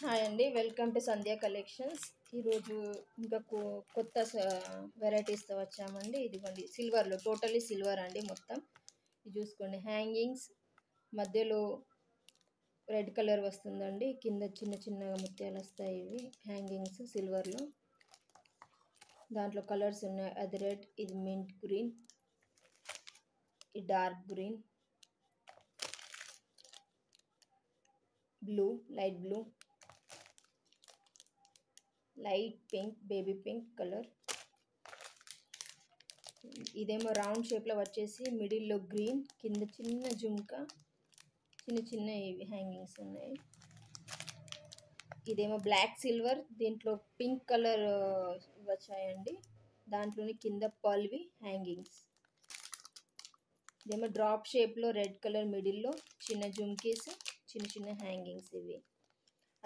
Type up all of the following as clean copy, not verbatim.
Hi అండి, welcome to Sandhya collections. ఈరోజు ఇంకా కొత్త వెరైటీస్తో వచ్చామండి. ఇదిగోండి, సిల్వర్లో టోటలీ సిల్వర్ అండి మొత్తం. ఇది చూసుకోండి, హ్యాంగింగ్స్ మధ్యలో రెడ్ కలర్ వస్తుందండి, కింద చిన్న చిన్నగా ముత్యాలు వస్తాయి. ఇవి హ్యాంగింగ్స్ సిల్వర్లో, దాంట్లో కలర్స్ ఉన్నాయి. అది రెడ్, ఇది మింట్ గ్రీన్, ఇది dark green, blue, light blue, light pink, baby pink colour. ఇదేమో రౌండ్ షేప్లో వచ్చేసి మిడిల్లో గ్రీన్, కింద చిన్న జుంకా, చిన్న చిన్న హ్యాంగింగ్స్ ఉన్నాయి. ఇదేమో బ్లాక్ సిల్వర్, దీంట్లో పింక్ కలర్ వచ్చాయండి, దాంట్లోని కింద పల్వి హ్యాంగింగ్స్. ఇదేమో డ్రాప్ షేప్లో రెడ్ కలర్, మిడిల్లో చిన్న జుంకీస్, చిన్న చిన్న హ్యాంగింగ్స్ ఇవి.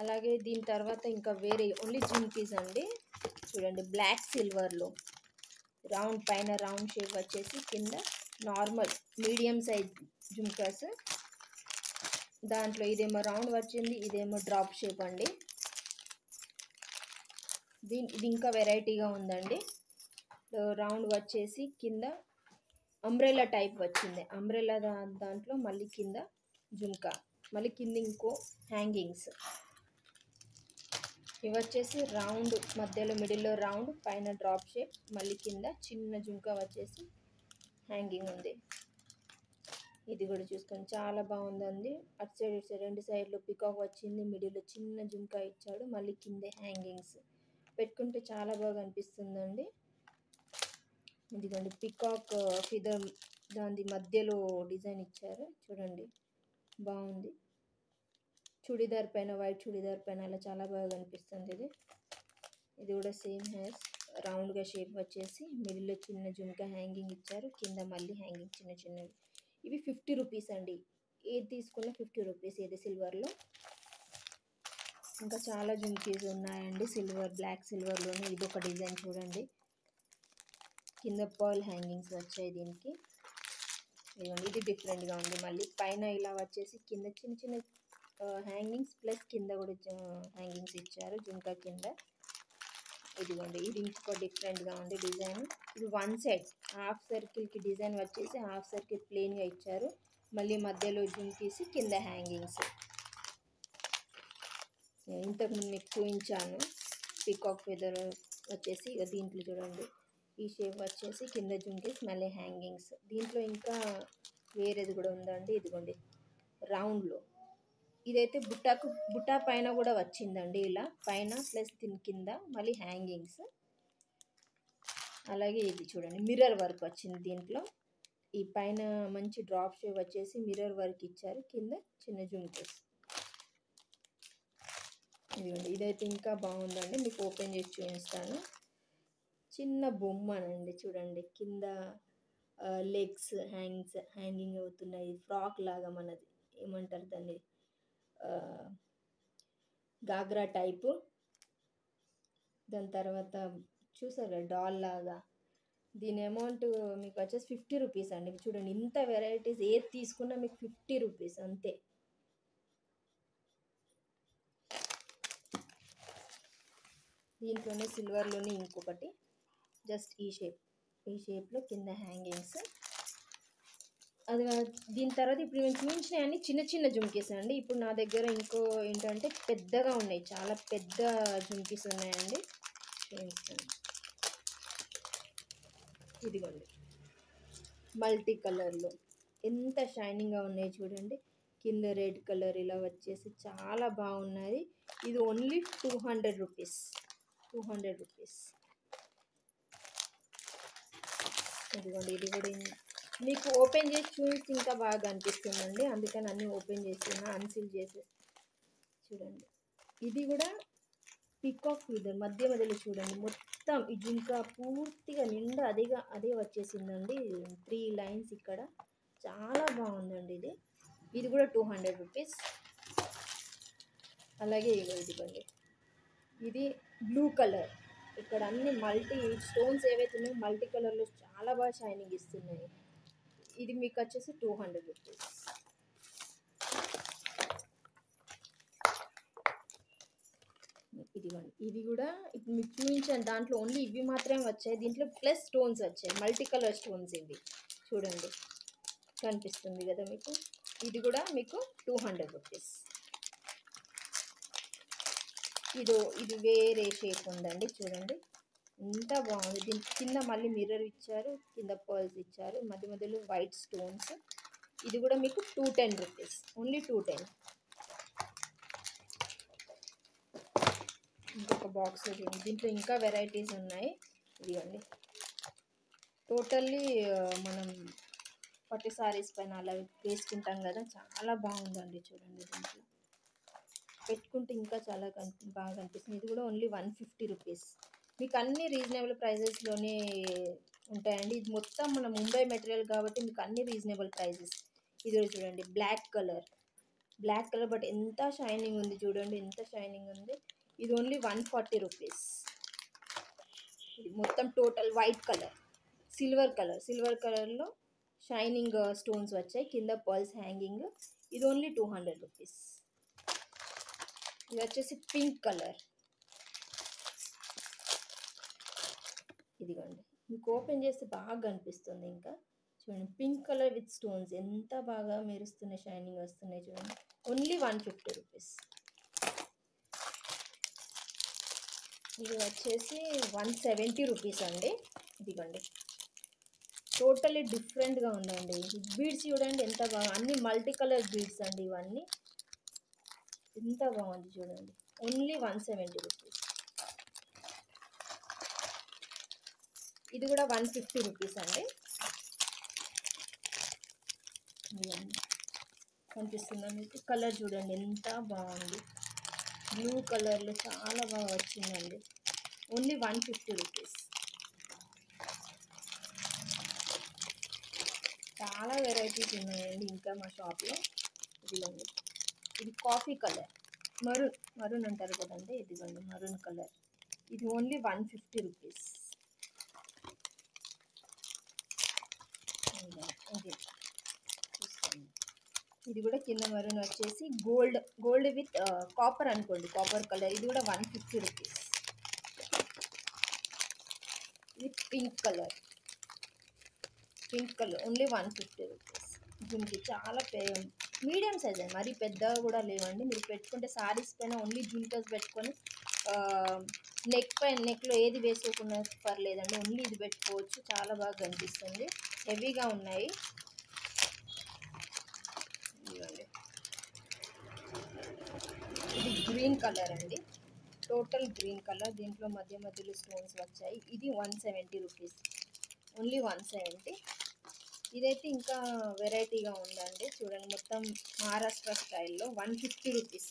అలాగే దీని తర్వాత ఇంకా వేరే ఓన్లీ జుంకీస్ అండి. చూడండి, బ్లాక్ సిల్వర్లో రౌండ్, పైన రౌండ్ షేప్ వచ్చేసి కింద నార్మల్ మీడియం సైజ్ జుంకాస్. దాంట్లో ఇదేమో రౌండ్ వచ్చింది, ఇదేమో డ్రాప్ షేప్ అండి. ఇది ఇంకా వెరైటీగా ఉందండి. రౌండ్ వచ్చేసి కింద అంబ్రెల్లా టైప్ వచ్చింది. అంబ్రెల్లా దాంట్లో మళ్ళీ కింద జుంకా, మళ్ళీ కింద ఇంకో హ్యాంగింగ్స్. ఇవి వచ్చేసి రౌండ్, మధ్యలో మిడిల్లో రౌండ్, పైన డ్రాప్ షేప్, మళ్ళీ కింద చిన్న జుంకా వచ్చేసి హ్యాంగింగ్ ఉంది. ఇది కూడా చూసుకొని చాలా బాగుందండి. అటు సైడ్ ఇటు సైడ్ రెండు సైడ్లో పికాక్ వచ్చింది, మిడిల్లో చిన్న జుంకా ఇచ్చాడు, మళ్ళీ కింద హ్యాంగింగ్స్. పెట్టుకుంటే చాలా బాగా అనిపిస్తుందండి. ఇదిగోండి, పికాక్ ఫిదర్ దాని మధ్యలో డిజైన్ ఇచ్చారు, చూడండి బాగుంది. చుడిదార్ పైన, వైట్ చుడిదార్ పైన అలా చాలా బాగా కనిపిస్తుంది. ఇది కూడా సేమ్ హ్యాస్ రౌండ్గా షేప్ వచ్చేసి మిడిల్లో చిన్న జుంకా హ్యాంగింగ్ ఇచ్చారు, కింద మళ్ళీ హ్యాంగింగ్ చిన్న చిన్నవి. ఇవి 50 రూపీస్ అండి, ఏది తీసుకున్నా 50 రూపీస్. ఇది సిల్వర్లో. ఇంకా చాలా జుంకీస్ ఉన్నాయండి సిల్వర్, బ్లాక్ సిల్వర్లోనే. ఇది ఒక డిజైన్ చూడండి, కింద పర్ల్ హ్యాంగింగ్స్ వచ్చాయి దీనికి. ఇది డిఫరెంట్గా ఉంది. మళ్ళీ పైన ఇలా వచ్చేసి కింద చిన్న చిన్న హ్యాంగింగ్స్, ప్లస్ కింద కూడా హ్యాంగింగ్స్ ఇచ్చారు జుంకా కింద. ఇదిగోండి, ఇది ఇంకొక డిఫరెంట్గా ఉంది డిజైన్. ఇది వన్ సైడ్ హాఫ్ సర్కిల్కి డిజైన్ వచ్చేసి హాఫ్ సర్కిల్ ప్లెయిన్గా ఇచ్చారు, మళ్ళీ మధ్యలో జుంకీసి కింద హ్యాంగింగ్స్. ఇంతకుముందు మీకు చూపించాను పీకాక్ ఫెదర్ వచ్చేసి. దీంట్లో చూడండి, ఈ షేప్ వచ్చేసి కింద జుంకీస్, మళ్ళీ హ్యాంగింగ్స్. దీంట్లో ఇంకా వేరేది కూడా ఉందండి. ఇదిగోండి, రౌండ్లో ఇదైతే బుట్టా పైన కూడా వచ్చిందండి, ఇలా పైన ప్లస్ దీని కింద మళ్ళీ హ్యాంగింగ్స్. అలాగే ఇది చూడండి, మిర్రర్ వర్క్ వచ్చింది దీంట్లో. ఈ పైన మంచి డ్రాప్ షేప్ వచ్చేసి మిర్రర్ వర్క్ ఇచ్చారు, కింద చిన్న జుంకీస్. ఇదిగోండి, ఇదైతే ఇంకా బాగుందండి, మీకు ఓపెన్ చేసి చూపిస్తాను. చిన్న బొమ్మనండి, చూడండి కింద లెగ్స్ హ్యాంగింగ్ అవుతున్నాయి. ఫ్రాక్ లాగా, మనది ఏమంటారు దాన్ని, గాగ్రా టైపు. దాని తర్వాత చూసారా డాల్ లాగా. దీని అమౌంట్ మీకు వచ్చేసి 50 రూపీస్ అండి. చూడండి, ఇంత వెరైటీస్ ఏది తీసుకున్నా మీకు 50 రూపీస్ అంతే. దీంట్లోనే సిల్వర్లోనే ఇంకొకటి జస్ట్ ఈ షేప్లో కింద హ్యాంగింగ్స్. అది దీని తర్వాత ఇప్పుడు నేను చూపించినవన్నీ చిన్న చిన్న జుంకీస్ అండి. ఇప్పుడు నా దగ్గర ఇంకో ఏంటంటే పెద్దగా ఉన్నాయి, చాలా పెద్ద జుంకీస్ ఉన్నాయండి, చూపిస్తాను. ఇదిగోండి, మల్టీ కలర్లో ఎంత షైనింగ్గా ఉన్నాయి చూడండి. కింద రెడ్ కలర్ ఇలా వచ్చేసి చాలా బాగున్నది. ఇది ఓన్లీ 200 రూపీస్. 200 రూపీస్. ఇదిగోండి, ఇది కూడా మీకు ఓపెన్ చేసి చూపిస్తే ఇంకా బాగా అనిపిస్తుందండి, అందుకని అన్నీ ఓపెన్ చేస్తున్నా, అన్సీల్ చేసి. చూడండి, ఇది కూడా పికాక్ ఫీదర్ మధ్యలో చూడండి, మొత్తం ఈ జుంకా పూర్తిగా నిండా అదే వచ్చేసిందండి. 3 లైన్స్ ఇక్కడ, చాలా బాగుందండి ఇది. ఇది కూడా 200 రూపీస్. అలాగే ఇదిగోండి, ఇది బ్లూ కలర్. ఇక్కడ అన్ని మల్టీ స్టోన్స్ ఏవైతే ఉన్నాయో మల్టీ కలర్లో చాలా బాగా షైనింగ్ ఇస్తున్నాయి. ఇది మీకు వచ్చేసి 200 రూపీస్. ఇదిగోండి, ఇది కూడా ఇప్పుడు మీకు చూపించాను దాంట్లో ఓన్లీ ఇవి మాత్రమే వచ్చాయి. దీంట్లో ప్లస్ స్టోన్స్ వచ్చాయి, మల్టీ కలర్ స్టోన్స్. ఇవి చూడండి, కనిపిస్తుంది కదా మీకు. ఇది కూడా మీకు 200 రూపీస్. ఇది వేరే షేప్ ఉందండి, చూడండి ఎంత బాగుంది. దీని కింద మళ్ళీ మిర్రర్ ఇచ్చారు, కింద పర్ల్స్ ఇచ్చారు, మధ్య మధ్యలో వైట్ స్టోన్స్. ఇది కూడా మీకు 210 రూపీస్, ఓన్లీ 210. ఇంకొక బాక్స్ చూడండి, దీంట్లో ఇంకా వెరైటీస్ ఉన్నాయి. ఇదిగోండి, టోటల్లీ మనం పట్టు సారీస్ పైన అలా వేసుకుంటాం కదా, చాలా బాగుందండి. చూడండి, దీంట్లో పెట్టుకుంటే ఇంకా చాలా బాగా కనిపిస్తుంది. ఇది కూడా ఓన్లీ 150 రూపీస్. మీకు అన్ని రీజనబుల్ ప్రైజెస్లోనే ఉంటాయండి. ఇది మొత్తం మన ముంబై మెటీరియల్ కాబట్టి మీకు అన్ని రీజనబుల్ ప్రైజెస్. ఇది కూడా చూడండి, బ్లాక్ కలర్ బట్ ఎంత షైనింగ్ ఉంది చూడండి, ఎంత షైనింగ్ ఉంది. ఇది ఓన్లీ 140 రూపీస్. ఇది మొత్తం టోటల్ వైట్ కలర్, సిల్వర్ కలర్లో షైనింగ్ స్టోన్స్ వచ్చాయి, కింద పర్ల్స్ హ్యాంగింగ్. ఇది ఓన్లీ 200 రూపీస్. ఇది వచ్చేసి పింక్ కలర్. ఇదిగోండి, మీకు ఓపెన్ చేస్తే బాగా కనిపిస్తుంది. ఇంకా చూడండి, పింక్ కలర్ విత్ స్టోన్స్ ఎంత బాగా మెరుస్తున్నాయి, షైనింగ్ వస్తున్నాయి చూడండి. Only 150 rupees. ఇది వచ్చేసి 170 రూపీస్ అండి. ఇదిగోండి, టోటలీ డిఫరెంట్గా ఉందండి. బీడ్స్ చూడండి ఎంత బాగా, అన్ని మల్టీ కలర్ బీడ్స్ అండి ఇవన్నీ. ఎంత బాగుంది చూడండి, ఓన్లీ 170 రూపీస్. ఇది కూడా 150 రూపీస్ అండి. కనిపిస్తుందా మీకు? కలర్ చూడండి ఎంత బాగుంది, బ్లూ కలర్లో చాలా బాగా వచ్చిందండి. Only 150 rupees. చాలా వెరైటీస్ ఉన్నాయండి ఇంకా మా షాప్లో. ఇదిగోండి, ఇది కాఫీ కలర్, మరూన్ అంటారు కదండి. ఇదిగోండి, మరూన్ కలర్. ఇది ఓన్లీ 150 రూపీస్. ఇది కూడా కింద మరూన్ వచ్చేసి గోల్డ్ విత్ కాపర్ అనుకోండి, కాపర్ కలర్. ఇది కూడా 150 రూపీస్. ఇది పింక్ కలర్ ఓన్లీ 150 రూపీస్. జుమ్కి చాలా మీడియం సైజ్ అండి, మరీ పెద్దగా కూడా లేవండి. మీరు పెట్టుకుంటే సారీస్ పైన ఓన్లీ జుమ్కస్ పెట్టుకొని నెక్లో ఏది వేసుకోకుండా పర్లేదండి, ఓన్లీ ఇది పెట్టుకోవచ్చు. చాలా బాగా కనిపిస్తుంది, హెవీగా ఉన్నాయి. ఇది గ్రీన్ కలర్ అండి, టోటల్ గ్రీన్ కలర్. దీంట్లో మధ్యలో స్టోన్స్ వచ్చాయి. ఇది 170 రూపీస్, ఓన్లీ 170. ఇదైతే ఇంకా వెరైటీగా ఉందండి. చూడండి, మొత్తం మహారాష్ట్ర స్టైల్లో 150 రూపీస్,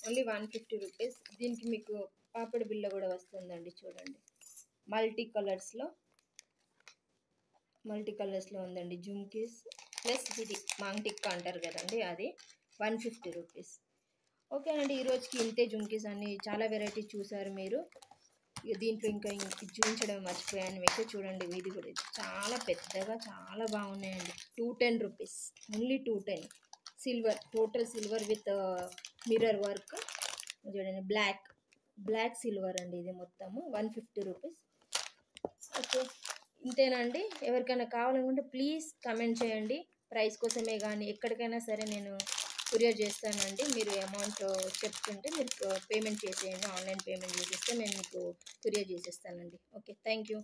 ఓన్లీ 150 రూపీస్. దీనికి మీకు పాపడి బిల్ల కూడా వస్తుందండి. చూడండి, మల్టీ కలర్స్లో ఉందండి జుమ్కీస్. ప్లస్ ఇది మాంగ్టిక్ అంటారు కదండి, అది 150 రూపీస్. ఓకేనండి, ఈరోజుకి ఇంతే జుమ్కీస్ అన్ని చాలా వెరైటీస్ చూసారు మీరు. దీంట్లో ఇంకా చూపించడం మర్చిపోయాను మీకు. చూడండి, ఇది కూడా చాలా పెద్దగా చాలా బాగున్నాయండి. 210 rupees, only 210. Total silver with mirror work. చూడండి, బ్లాక్ సిల్వర్ అండి. ఇది మొత్తము 150 రూపీస్. ఓకే, ఇంతేనండి. ఎవరికైనా కావాలనుకుంటే ప్లీజ్ కమెంట్ చేయండి. ప్రైస్ కోసమే కానీ ఎక్కడికైనా సరే నేను కొరియర్ చేస్తానండి. మీరు అమౌంట్ చెప్తుంటే మీరు పేమెంట్ చేసేయండి, ఆన్లైన్ పేమెంట్ చేసేస్తే నేను మీకు కొరియర్ చేసేస్తానండి. Okay, thank you.